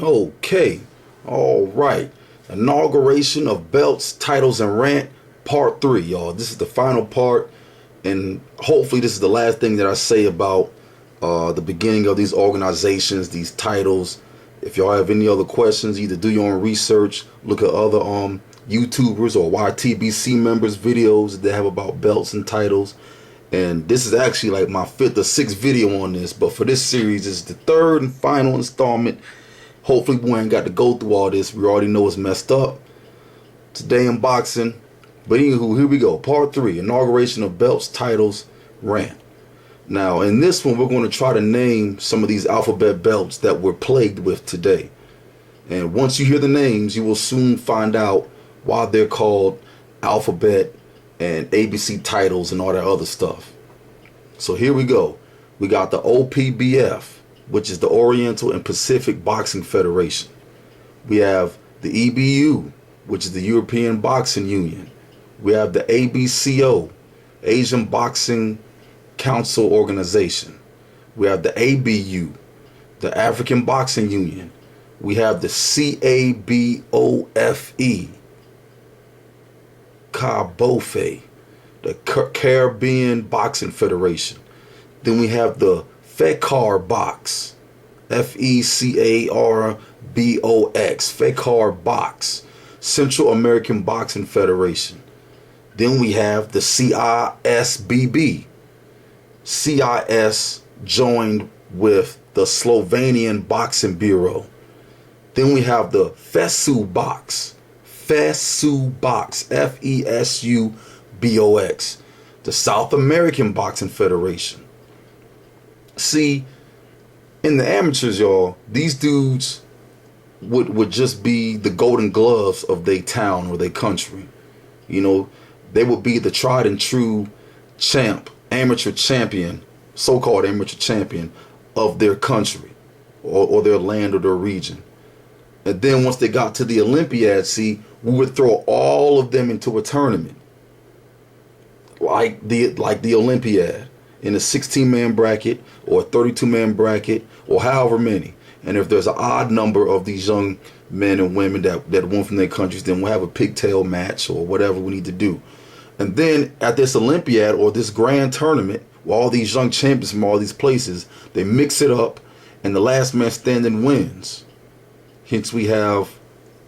Okay, all right. Inauguration of belts, titles, and rant, part 3, y'all. This is the final part, and hopefully this is the last thing that I say about the beginning of these organizations, these titles. If y'all have any other questions, either do your own research, look at other YouTubers or YTBC members' videos that they have about belts and titles. And this is actually like my 5th or 6th video on this, but for this series, this is the 3rd and final installment. Hopefully we ain't got to go through all this. We already know it's messed up. Today in boxing. But anywho, here we go. Part 3. Inauguration of belts, titles, rant. Now, in this one, we're going to try to name some of these alphabet belts that we're plagued with today. And once you hear the names, you will soon find out why they're called alphabet and ABC titles and all that other stuff. So here we go. We got the OPBF, which is the Oriental and Pacific Boxing Federation. We have the EBU, which is the European Boxing Union. We have the ABCO, Asian Boxing Council Organization. We have the ABU, the African Boxing Union. We have the CABOFE, CABOFE, the Caribbean Boxing Federation. Then we have the FECAR Box, FECARBOX, FECAR Box, Central American Boxing Federation. Then we have the CISBB. CIS joined with the Slovenian Boxing Bureau. Then we have the FESU Box, FESUBOX, the South American Boxing Federation. See, in the amateurs, y'all, these dudes would just be the golden gloves of their town or their country. You know, they would be the tried and true amateur champion, so-called amateur champion of their country or their land or their region. And then once they got to the Olympiad, see, we would throw all of them into a tournament like the Olympiad in a 16-man bracket or a 32-man bracket or however many. And if there's an odd number of these young men and women that won from their countries, then we'll have a pigtail match or whatever we need to do. And then at this Olympiad or this grand tournament, where all these young champions from all these places, they mix it up and the last man standing wins. Hence we have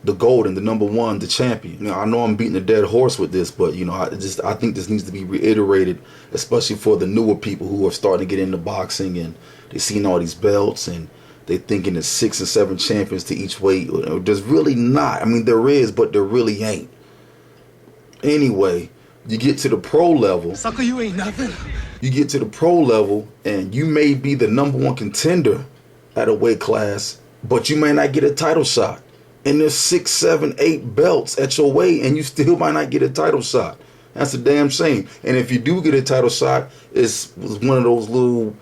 the golden, the number one, the champion. Now, I know I'm beating a dead horse with this, but you know, I think this needs to be reiterated, especially for the newer people who are starting to get into boxing and they're seeing all these belts and they thinking it's 6 and 7 champions to each weight. There's really not. I mean, there is, but there really ain't. Anyway, you get to the pro level. Sucker, you ain't nothing. You get to the pro level and you may be the number one contender at a weight class, but you may not get a title shot. And there's 6, 7, 8 belts at your weight and you still might not get a title shot. That's a damn shame. And if you do get a title shot, it's one of those little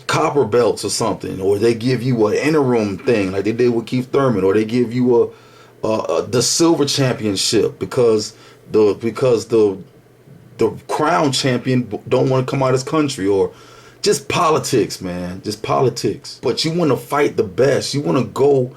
copper belts or something, or they give you an interim thing like they did with Keith Thurman, or they give you the silver championship because the crown champion don't want to come out of his country, or just politics, man, just politics. But you want to fight the best. You want to go.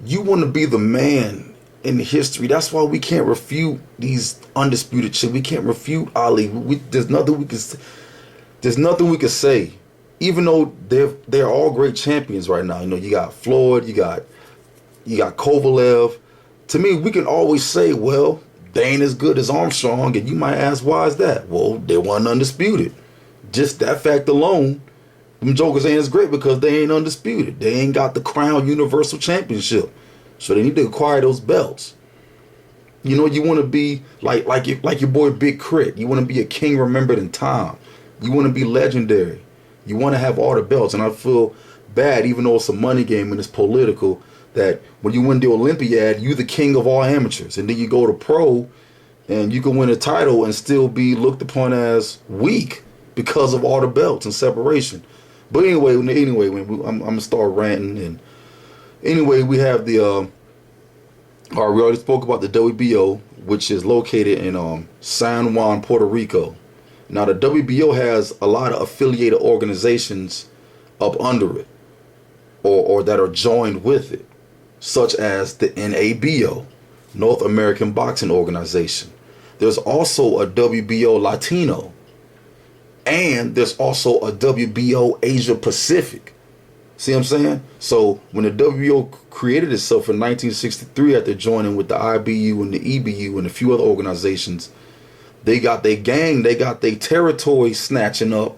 You want to be the man in history. That's why we can't refute these undisputed shit. We can't refute Ali. There's nothing we can say. Even though they're all great champions right now. You know, you got Floyd, you got Kovalev. To me, we can always say, well, they ain't as good as Armstrong, and you might ask, why is that? Well, they weren't undisputed. Just that fact alone, them jokers ain't as great because they ain't undisputed. They ain't got the Crown Universal Championship. So they need to acquire those belts. You know, you want to be like your boy Big Crit. You want to be a king remembered in time. You want to be legendary. You want to have all the belts. And I feel bad, even though it's a money game and it's political, that when you win the Olympiad, you're the king of all amateurs. And then you go to pro and you can win a title and still be looked upon as weak because of all the belts and separation. But anyway, I'm gonna start ranting. And anyway, we have we already spoke about the WBO, which is located in San Juan, Puerto Rico. Now, the WBO has a lot of affiliated organizations up under it. or that are joined with it, such as the NABO, North American Boxing Organization. There's also a WBO Latino, and there's also a WBO Asia Pacific. See what I'm saying? So when the WBO created itself in 1963 after joining with the IBU and the EBU and a few other organizations, they got their gang, they got their territory snatching up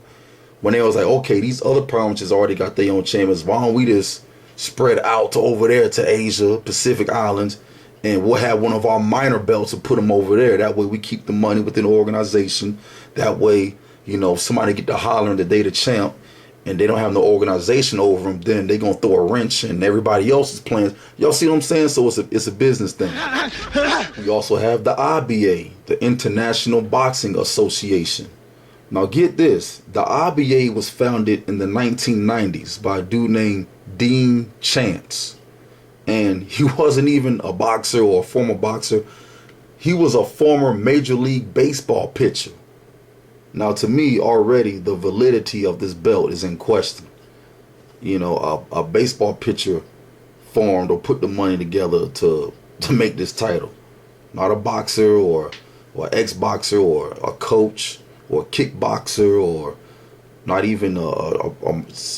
when they was like, okay, these other provinces already got their own chambers. Why don't we just spread out to over there to Asia, Pacific Islands, and we'll have one of our minor belts and put them over there. That way we keep the money within the organization. That way, you know, if somebody get to hollering that they the champ and they don't have no organization over them, then they gonna throw a wrench in everybody else's plans. Y'all see what I'm saying? So it's a business thing. We also have the IBA, the International Boxing Association. Now get this, the IBA was founded in the 1990s by a dude named Dean Chance. And he wasn't even a boxer or a former boxer. He was a former Major League Baseball pitcher. Now to me, already the validity of this belt is in question. You know, a baseball pitcher formed or put the money together to make this title. Not a boxer or ex-boxer or a coach or a kickboxer or not even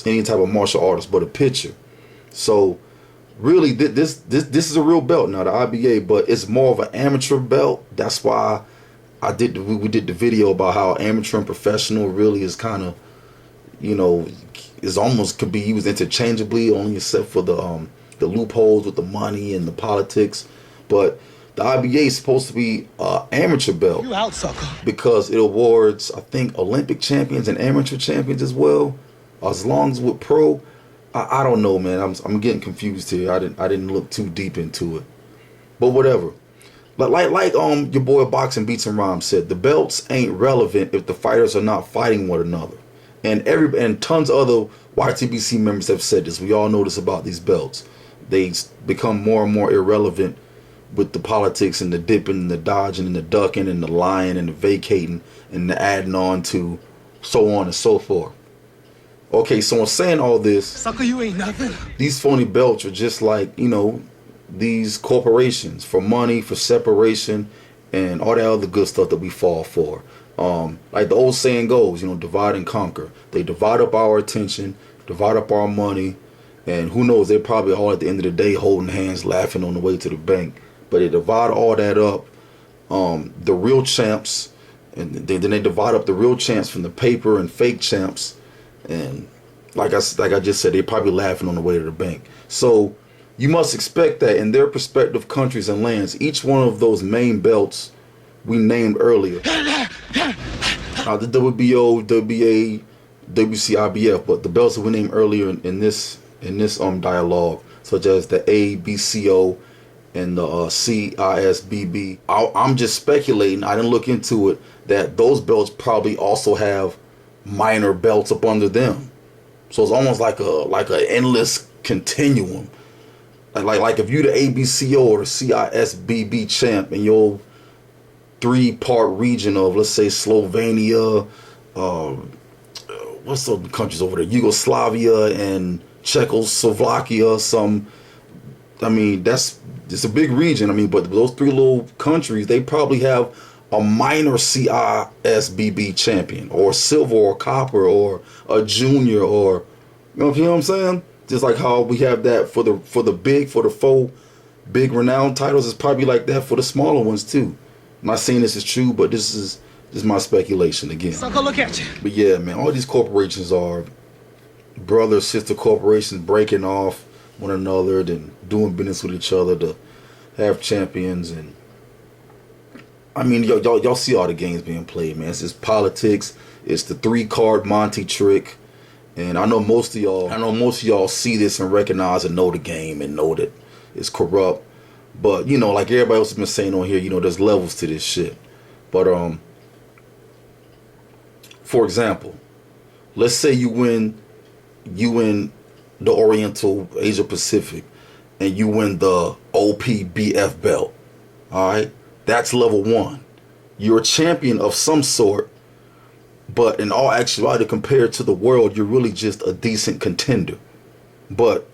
any type of martial artist, but a pitcher. So really, this is a real belt now, the IBA, but it's more of an amateur belt. That's why we did the video about how amateur and professional really is kind of, you know, is almost could be used interchangeably, only except for the loopholes with the money and the politics. But the IBA is supposed to be amateur belt. You out, sucker. Because it awards, I think, Olympic champions and amateur champions as well. As long as with pro, I don't know, man. I'm getting confused here. I didn't look too deep into it, but whatever. But like your boy Boxing Beats and Rhymes said, the belts ain't relevant if the fighters are not fighting one another. And tons of other YTBC members have said this. We all know this about these belts. They become more and more irrelevant with the politics and the dipping and the dodging and the ducking and the lying and the vacating and the adding on to so on and so forth. Okay, so in saying all this, sucker, you ain't nothing. These phony belts are just like, you know, these corporations for money, for separation, and all that other good stuff that we fall for. Like the old saying goes, you know, divide and conquer. They divide up our attention, divide up our money, and who knows, they're probably all at the end of the day holding hands, laughing on the way to the bank. But they divide all that up. The real champs, and then they divide up the real champs from the paper and fake champs. And like I just said, they're probably laughing on the way to the bank. So you must expect that in their respective countries and lands, each one of those main belts we named earlier, the WBO, WBA, WC, IBF, but the belts that we named earlier in this dialogue, such as the ABCO and the CISBB, I'm just speculating. I didn't look into it, that those belts probably also have minor belts up under them. So it's almost like a endless continuum. Like if you the ABCO or the CISBB champ in your 3-part region of, let's say, Slovenia, what's the countries over there, Yugoslavia and Czechoslovakia, it's a big region. I mean, but those 3 little countries, they probably have a minor CISBB champion, or silver or copper, or a junior, or you know what I'm saying? Just like how we have that for the 4 big renowned titles, it's probably like that for the smaller ones too. I'm not saying this is true, but this is my speculation again. Sucker, look at you. But yeah, man, all these corporations are brother, sister corporations breaking off one another, then doing business with each other to have champions. And I mean, y'all see all the games being played, man. It's just politics. It's the 3-card Monty trick. And I know most of y'all see this and recognize and know the game and know that it's corrupt. But, you know, like everybody else has been saying on here, you know, there's levels to this shit. But, for example, let's say you win the Oriental Asia Pacific and you win the OPBF belt. All right. That's level 1. You're a champion of some sort, but in all actuality, compared to the world, you're really just a decent contender. But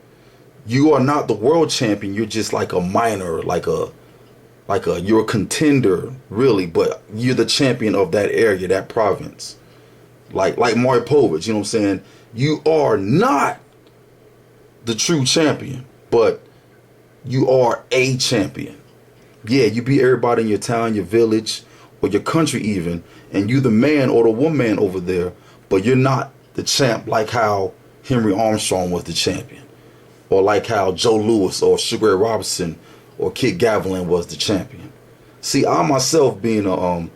you are not the world champion. You're just like a minor, you're a contender, really, but you're the champion of that area, that province. Like Mario Povich, you know what I'm saying? You are not the true champion, but you are a champion. Yeah, you beat everybody in your town, your village, or your country even, and you the man or the woman over there, but you're not the champ like how Henry Armstrong was the champion, or like how Joe Louis or Sugar Ray Robinson or Kid Gavilan was the champion. See, I myself being a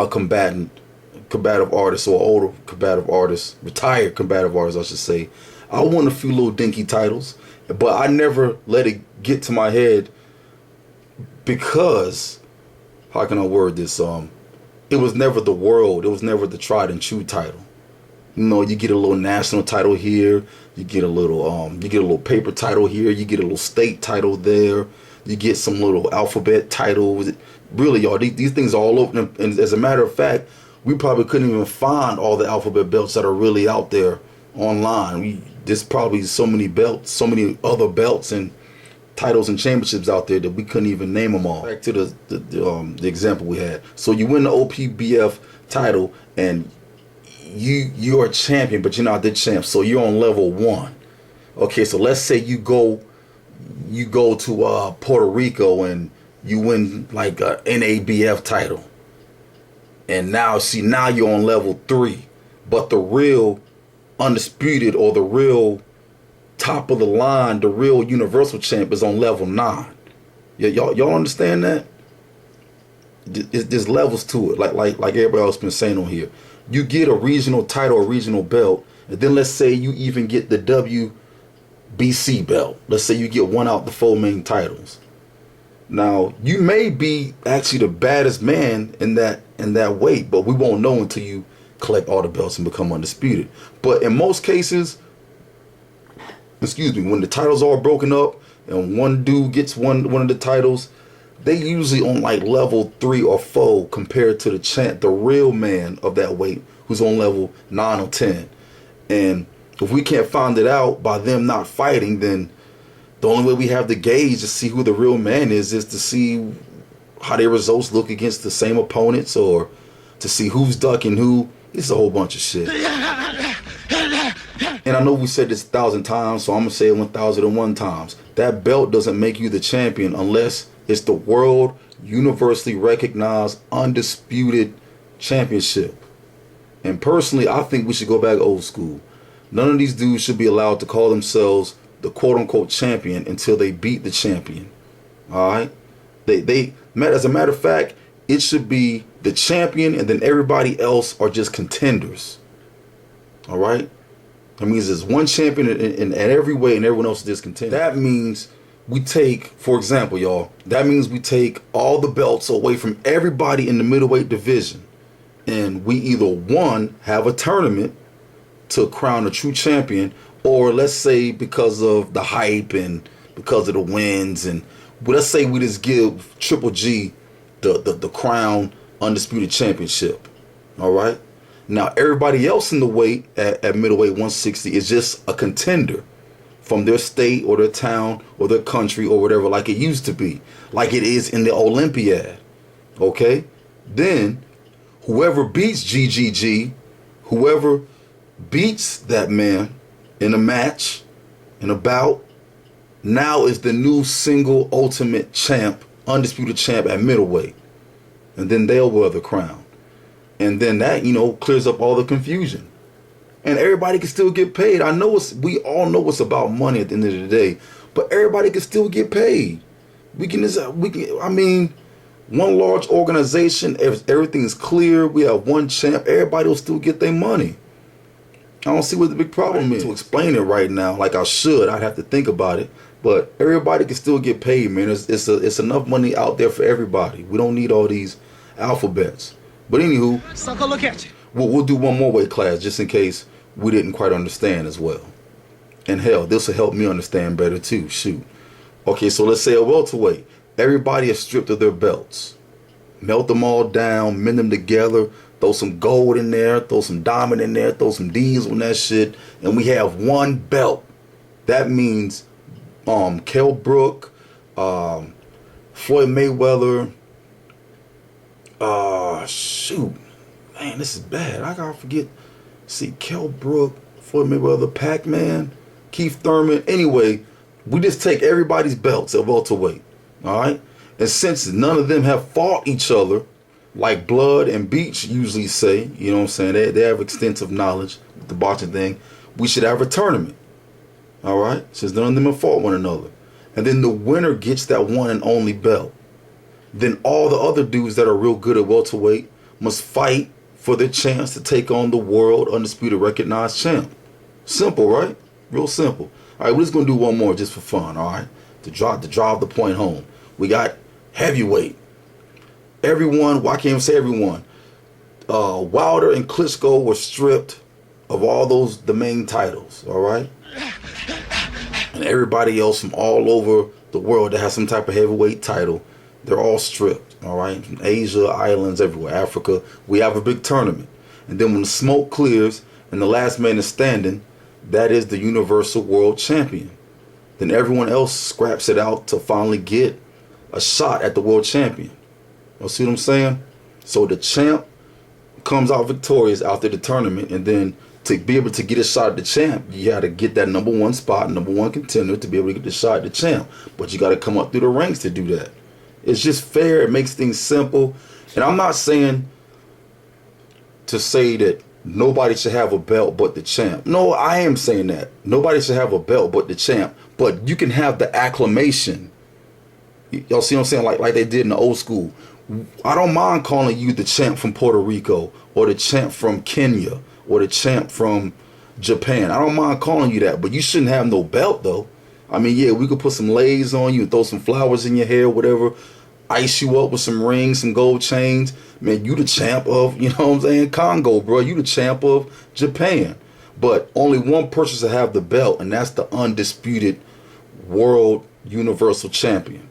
combative artist, or older combative artist, retired combative artist, I should say, I won a few little dinky titles, but I never let it get to my head because, how can I word this? It was never the world. It was never the tried and true title. You know, you get a little national title here, you get a little paper title here, you get a little state title there, you get some little alphabet title. Really, y'all, these things are all over. And as a matter of fact, we probably couldn't even find all the alphabet belts that are really out there online. There's probably so many belts, so many other belts and titles and championships out there that we couldn't even name them all. Back to the example we had. So you win the OPBF title and you're a champion, but you're not the champ. So you're on level 1. Okay, so let's say you go to Puerto Rico and you win like a NABF title. And now you're on level 3. But the real undisputed, or the real top of the line, the real universal champ is on level 9. Y'all understand that? There's levels to it, like everybody else been saying on here. You get a regional title, a regional belt, and then let's say you even get the WBC belt. Let's say you get one out the 4 main titles. Now, you may be actually the baddest man in that weight, but we won't know until you collect all the belts and become undisputed. But in most cases, when the titles are broken up and one dude gets one of the titles, they usually on like level 3 or 4 compared to the real man of that weight, who's on level 9 or 10. And if we can't find it out by them not fighting, then the only way we have to gauge to see who the real man is to see how their results look against the same opponents, or to see who's ducking who. It's a whole bunch of shit. And I know we said this 1,000 times, so I'm going to say it 1,001 times. That belt doesn't make you the champion unless it's the world universally recognized, undisputed championship. And personally, I think we should go back old school. None of these dudes should be allowed to call themselves the quote-unquote champion until they beat the champion. All right? As a matter of fact, it should be the champion, and then everybody else are just contenders. All right? That means there's one champion in every way, and everyone else is just contender. That means we take, for example, y'all, that means we take all the belts away from everybody in the middleweight division, and we either, one, have a tournament to crown a true champion, or let's say because of the hype and because of the wins, and let's say we just give Triple G the crown undisputed championship. All right? Now, everybody else in the weight at middleweight 160 is just a contender from their state or their town or their country or whatever, like it used to be, like it is in the Olympiad. Okay? Then, whoever beats GGG, whoever beats that man in a match, in a bout, now is the new single ultimate champ, undisputed champ at middleweight. And then they'll wear the crown. And then that, clears up all the confusion. And everybody can still get paid. We all know it's about money at the end of the day, but everybody can still get paid. One large organization, if everything's clear, we have one champ, everybody will still get their money. I don't see what the big problem is. To explain it right now, like I should, I'd have to think about it. But everybody can still get paid, man. It's enough money out there for everybody. We don't need all these alphabets. But anywho, sucker, look at you. We'll do one more weight class just in case we didn't quite understand as well. And hell, this will help me understand better too. Shoot. Okay, so let's say a welterweight. Everybody is stripped of their belts. Melt them all down, mend them together, throw some gold in there, throw some diamond in there, throw some D's on that shit, and we have one belt. That means Kell Brook, Floyd Mayweather, shoot, man, this is bad. I gotta forget. See, Kell Brook, Floyd Mayweather, Pac-Man, Keith Thurman. Anyway, we just take everybody's belts at welterweight. All right? And since none of them have fought each other, like Blood and Beach usually say, you know what I'm saying? They have extensive knowledge with the boxing thing. We should have a tournament. All right? Since none of them have fought one another. And then the winner gets that one and only belt. Then all the other dudes that are real good at welterweight must fight for their chance to take on the world undisputed recognized champ. Simple, right? Real simple. All right, we're just going to do one more just for fun, all right? To drive the point home. We got heavyweight. Everyone, well, I can't even say everyone. Wilder and Klitschko were stripped of all the main titles, all right? And everybody else from all over the world that has some type of heavyweight title, they're all stripped, all right? From Asia, islands, everywhere, Africa. We have a big tournament. And then when the smoke clears and the last man is standing, that is the Universal World Champion. Then everyone else scraps it out to finally get a shot at the World Champion. You see what I'm saying? So the champ comes out victorious after the tournament, and then to be able to get a shot at the champ, you got to get that #1 spot, #1 contender to be able to get the shot at the champ. But you got to come up through the ranks to do that. It's just fair. It makes things simple. And I'm not saying to say that nobody should have a belt but the champ. No, I am saying that. Nobody should have a belt but the champ. But you can have the acclamation. Y'all see what I'm saying? Like they did in the old school. I don't mind calling you the champ from Puerto Rico, or the champ from Kenya, or the champ from Japan. I don't mind calling you that, but you shouldn't have no belt though. I mean, yeah, we could put some lays on you and throw some flowers in your hair, whatever. Ice you up with some rings, some gold chains. Man, you the champ of, you know what I'm saying, Congo, bro. You the champ of Japan. But only one person should have the belt, and that's the undisputed world universal champion.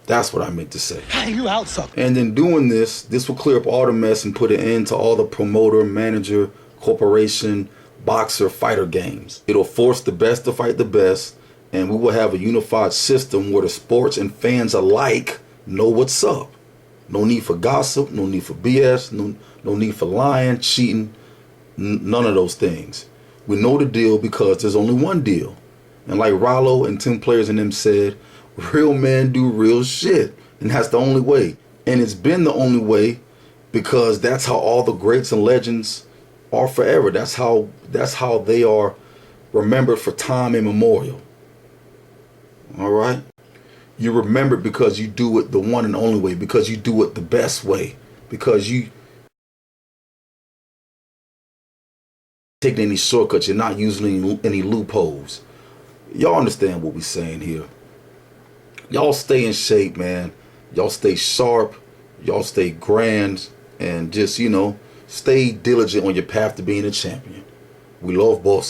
That's what I meant to say. Hey, you out, sucker. And in doing this will clear up all the mess and put an end to all the promoter, manager, corporation, boxer, fighter games. It'll force the best to fight the best, and we will have a unified system where the sports and fans alike know what's up. No need for gossip, no need for BS, no need for lying, cheating, none of those things. We know the deal because there's only one deal. And like Rollo and 10 players in them said, real men do real shit. And that's the only way. And it's been the only way because that's how all the greats and legends are forever. That's how they are remembered for time immemorial. All right? You remember it because you do it the one and only way, because you do it the best way, because you taking any shortcuts, you're not using any loopholes. Y'all understand what we're saying here. Y'all stay in shape, man. Y'all stay sharp. Y'all stay grand. And just, stay diligent on your path to being a champion. We love boxing.